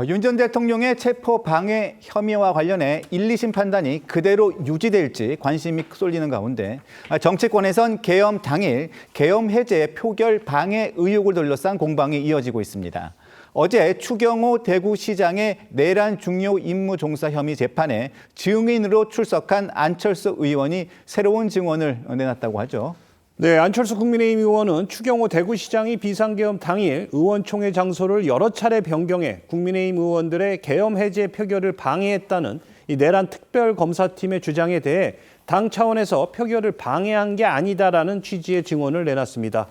윤 전 대통령의 체포 방해 혐의와 관련해 1, 2심 판단이 그대로 유지될지 관심이 쏠리는 가운데 정치권에선 계엄 당일 계엄 해제 표결 방해 의혹을 둘러싼 공방이 이어지고 있습니다. 어제 추경호 대구시장의 내란 중요 임무 종사 혐의 재판에 증인으로 출석한 안철수 의원이 새로운 증언을 내놨다고 하죠. 네, 안철수 국민의힘 의원은 추경호 대구시장이 비상계엄 당일 의원총회 장소를 여러 차례 변경해 국민의힘 의원들의 계엄 해제 표결을 방해했다는 이 내란 특별검사팀의 주장에 대해 당 차원에서 표결을 방해한 게 아니다라는 취지의 증언을 내놨습니다.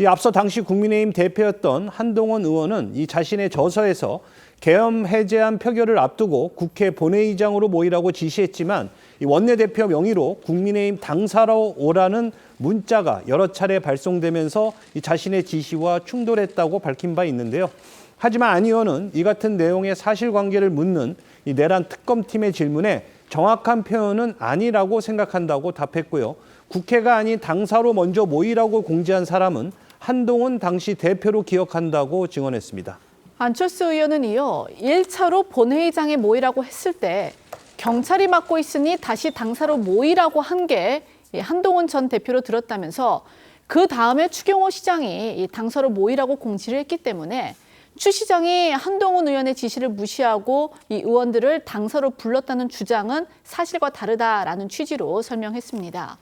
앞서 당시 국민의힘 대표였던 한동훈 의원은 이 자신의 저서에서 계엄 해제안 표결을 앞두고 국회 본회의장으로 모이라고 지시했지만 이 원내대표 명의로 국민의힘 당사로 오라는 문자가 여러 차례 발송되면서 이 자신의 지시와 충돌했다고 밝힌 바 있는데요. 하지만 안 의원은 이 같은 내용의 사실관계를 묻는 이 내란 특검팀의 질문에 정확한 표현은 아니라고 생각한다고 답했고요. 국회가 아닌 당사로 먼저 모이라고 공지한 사람은 한동훈 당시 대표로 기억한다고 증언했습니다. 안철수 의원은 이어 1차로 본회의장에 모이라고 했을 때 경찰이 맡고 있으니 다시 당사로 모이라고 한 게 한동훈 전 대표로 들었다면서 그 다음에 추경호 시장이 당사로 모이라고 공지를 했기 때문에 추 시장이 한동훈 의원의 지시를 무시하고 이 의원들을 당사로 불렀다는 주장은 사실과 다르다라는 취지로 설명했습니다.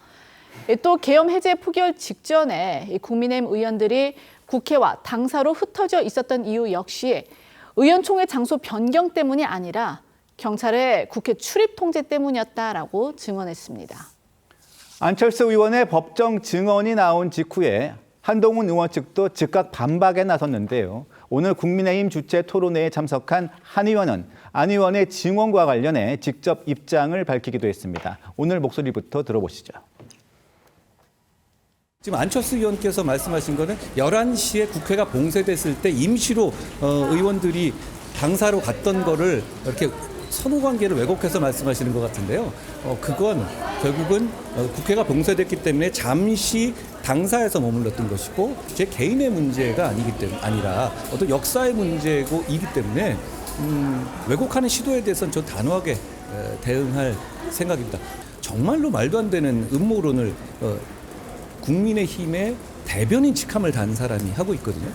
또 계엄 해제 표결 직전에 국민의힘 의원들이 국회와 당사로 흩어져 있었던 이유 역시 의원총회 장소 변경 때문이 아니라 경찰의 국회 출입 통제 때문이었다라고 증언했습니다. 안철수 의원의 법정 증언이 나온 직후에 한동훈 의원 측도 즉각 반박에 나섰는데요. 오늘 국민의힘 주최 토론회에 참석한 한 의원은 안 의원의 증언과 관련해 직접 입장을 밝히기도 했습니다. 오늘 목소리부터 들어보시죠. 지금 안철수 의원께서 말씀하신 거는 11시에 국회가 봉쇄됐을 때 임시로 의원들이 당사로 갔던 거를 이렇게 선후관계를 왜곡해서 말씀하시는 것 같은데요. 그건 결국은 국회가 봉쇄됐기 때문에 잠시 당사에서 머물렀던 것이고 제 개인의 문제가 아니라 어떤 역사의 문제이기 때문에 왜곡하는 시도에 대해서는 저 단호하게 대응할 생각입니다. 정말로 말도 안 되는 음모론을 국민의힘의 대변인 직함을 단 사람이 하고 있거든요.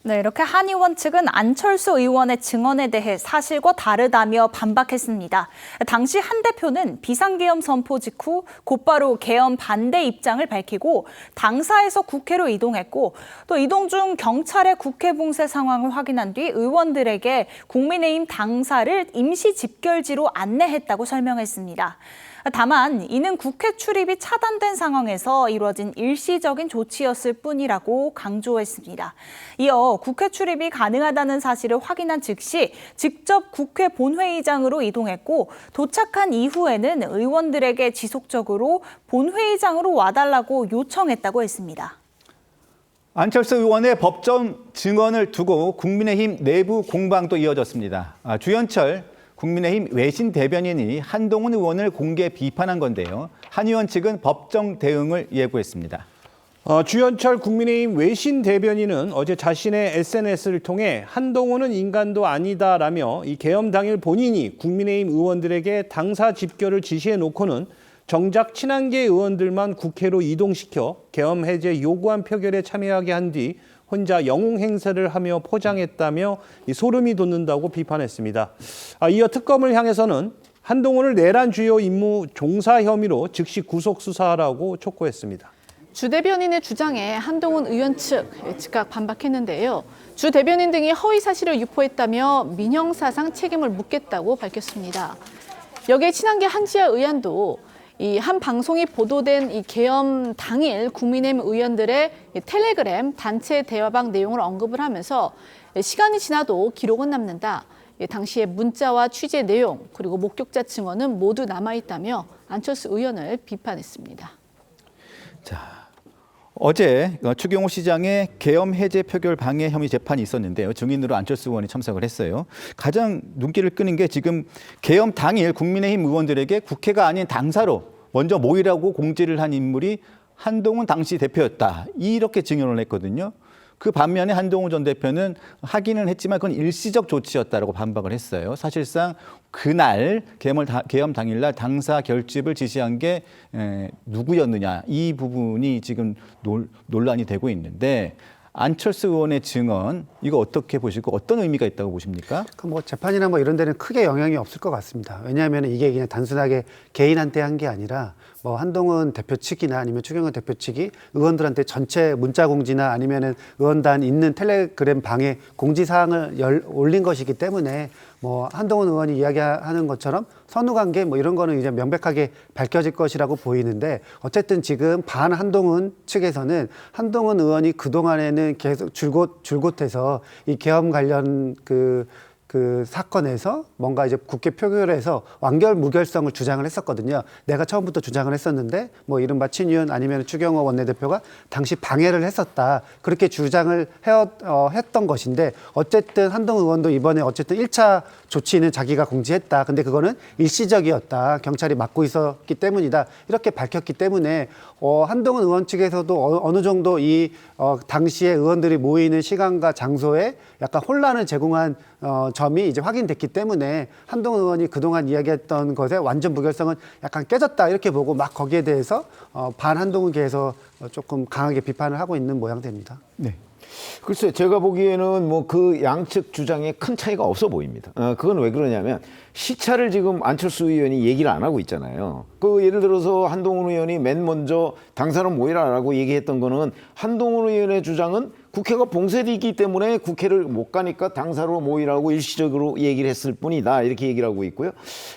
네, 이렇게 한 의원 측은 안철수 의원의 증언에 대해 사실과 다르다며 반박했습니다. 당시 한 대표는 비상계엄 선포 직후 곧바로 계엄 반대 입장을 밝히고 당사에서 국회로 이동했고 또 이동 중 경찰의 국회 봉쇄 상황을 확인한 뒤 의원들에게 국민의힘 당사를 임시 집결지로 안내했다고 설명했습니다. 다만 이는 국회 출입이 차단된 상황에서 이루어진 일시적인 조치였을 뿐이라고 강조했습니다. 이어 국회 출입이 가능하다는 사실을 확인한 즉시 직접 국회 본회의장으로 이동했고 도착한 이후에는 의원들에게 지속적으로 본회의장으로 와달라고 요청했다고 했습니다. 안철수 의원의 법정 증언을 두고 국민의힘 내부 공방도 이어졌습니다. 주현철 국민의힘 외신 대변인이 한동훈 의원을 공개 비판한 건데요. 한 의원 측은 법정 대응을 예고했습니다. 주현철 국민의힘 외신 대변인은 어제 자신의 SNS를 통해 한동훈은 인간도 아니다라며 이 계엄 당일 본인이 국민의힘 의원들에게 당사 집결을 지시해 놓고는 정작 친한계 의원들만 국회로 이동시켜 계엄 해제 요구안 표결에 참여하게 한 뒤 혼자 영웅 행세를 하며 포장했다며 소름이 돋는다고 비판했습니다. 이어 특검을 향해서는 한동훈을 내란 주요 임무 종사 혐의로 즉시 구속 수사하라고 촉구했습니다. 주 대변인의 주장에 한동훈 의원 측 즉각 반박했는데요. 주 대변인 등이 허위 사실을 유포했다며 민형사상 책임을 묻겠다고 밝혔습니다. 여기에 친한계 한지아 의원도 이 한 방송이 보도된 이 계엄 당일 국민의힘 의원들의 텔레그램 단체 대화방 내용을 언급을 하면서 시간이 지나도 기록은 남는다. 당시의 문자와 취재 내용 그리고 목격자 증언은 모두 남아있다며 안철수 의원을 비판했습니다. 자, 어제 추경호 시장의 계엄 해제 표결 방해 혐의 재판이 있었는데요. 증인으로 안철수 의원이 참석을 했어요. 가장 눈길을 끄는 게 지금 계엄 당일 국민의힘 의원들에게 국회가 아닌 당사로 먼저 모이라고 공지를 한 인물이 한동훈 당시 대표였다. 이렇게 증언을 했거든요. 그 반면에 한동훈 전 대표는 하기는 했지만 그건 일시적 조치였다라고 반박을 했어요. 사실상 그날 계엄 당일날 당사 결집을 지시한 게 누구였느냐 이 부분이 지금 논란이 되고 있는데 안철수 의원의 증언 이거 어떻게 보시고 어떤 의미가 있다고 보십니까? 뭐 재판이나 뭐 이런 데는 크게 영향이 없을 것 같습니다. 왜냐하면 이게 그냥 단순하게 개인한테 한 게 아니라 뭐 한동훈 대표 측이나 아니면 추경호 대표 측이 의원들한테 전체 문자 공지나 아니면은 의원단 있는 텔레그램 방에 공지 사항을 올린 것이기 때문에 뭐 한동훈 의원이 이야기하는 것처럼 선후관계 뭐 이런 거는 이제 명백하게 밝혀질 것이라고 보이는데 어쨌든 지금 반 한동훈 측에서는 한동훈 의원이 그동안에는 계속 줄곧 이 계엄 관련 그 사건에서 뭔가 이제 국회 표결에서 완결 무결성을 주장을 했었거든요. 내가 처음부터 주장을 했었는데 뭐 이른바 친윤 아니면 추경호 원내대표가 당시 방해를 했었다. 그렇게 주장을 했던 것인데 어쨌든 한동훈 의원도 이번에 어쨌든 1차 조치는 자기가 공지했다. 근데 그거는 일시적이었다. 경찰이 막고 있었기 때문이다. 이렇게 밝혔기 때문에 한동훈 의원 측에서도 어느 정도 이 당시에 의원들이 모이는 시간과 장소에 약간 혼란을 제공한 점이 이제 확인됐기 때문에 한동훈 의원이 그동안 이야기했던 것의 완전 무결성은 약간 깨졌다 이렇게 보고 막 거기에 대해서 반 한동훈계에서 조금 강하게 비판을 하고 있는 모양새입니다. 네. 글쎄, 제가 보기에는 뭐 그 양측 주장에 큰 차이가 없어 보입니다. 그건 왜 그러냐면 시차를 지금 안철수 의원이 얘기를 안 하고 있잖아요. 그 예를 들어서 한동훈 의원이 맨 먼저 당사로 모이라라고 얘기했던 거는 한동훈 의원의 주장은 국회가 봉쇄되기 때문에 국회를 못 가니까 당사로 모이라고 일시적으로 얘기를 했을 뿐이다. 이렇게 얘기를 하고 있고요.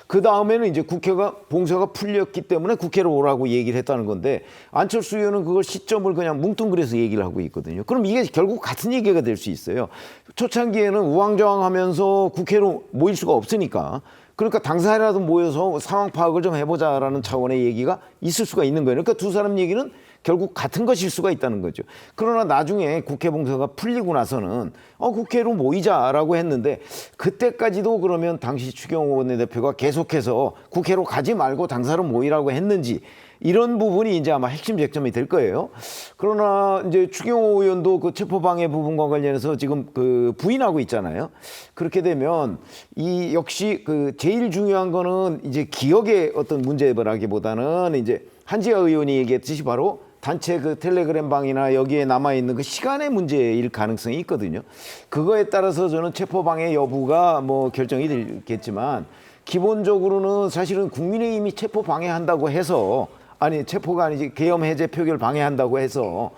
그 다음에는 이제 국회가 봉쇄가 풀렸기 때문에 국회로 오라고 얘기를 했다는 건데 안철수 의원은 그걸 시점을 그냥 뭉뚱그려서 얘기를 하고 있거든요. 그럼 이게 결국 같은 얘기가 될 수 있어요. 초창기에는 우왕좌왕하면서 국회로 모일 수가 없으니까 그러니까 당사자라도 모여서 상황 파악을 좀 해보자라는 차원의 얘기가 있을 수가 있는 거예요. 그러니까 두 사람 얘기는 결국 같은 것일 수가 있다는 거죠. 그러나 나중에 국회 봉쇄가 풀리고 나서는 국회로 모이자라고 했는데 그때까지도 그러면 당시 추경호 원내대표가 계속해서 국회로 가지 말고 당사로 모이라고 했는지 이런 부분이 이제 아마 핵심 쟁점이 될 거예요. 그러나 이제 추경호 의원도 그 체포방해 부분과 관련해서 지금 그 부인하고 있잖아요. 그렇게 되면 이 역시 그 제일 중요한 거는 이제 기억의 어떤 문제라기보다는 이제 한지아 의원이 얘기했듯이 바로 단체 그 텔레그램 방이나 여기에 남아있는 그 시간의 문제일 가능성이 있거든요. 그거에 따라서 저는 체포방해 여부가 뭐 결정이 되겠지만 기본적으로는 사실은 국민의힘이 체포 방해한다고 해서 아니 체포가 아니지 계엄 해제 표결 방해한다고 해서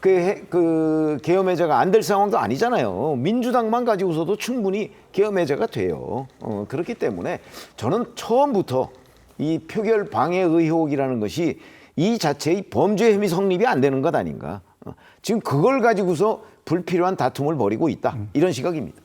그 계엄 해제가 안 될 상황도 아니잖아요. 민주당만 가지고서도 충분히 계엄 해제가 돼요. 그렇기 때문에 저는 처음부터 이 표결 방해 의혹이라는 것이 이 자체의 범죄 혐의 성립이 안 되는 것 아닌가. 지금 그걸 가지고서 불필요한 다툼을 벌이고 있다. 이런 시각입니다.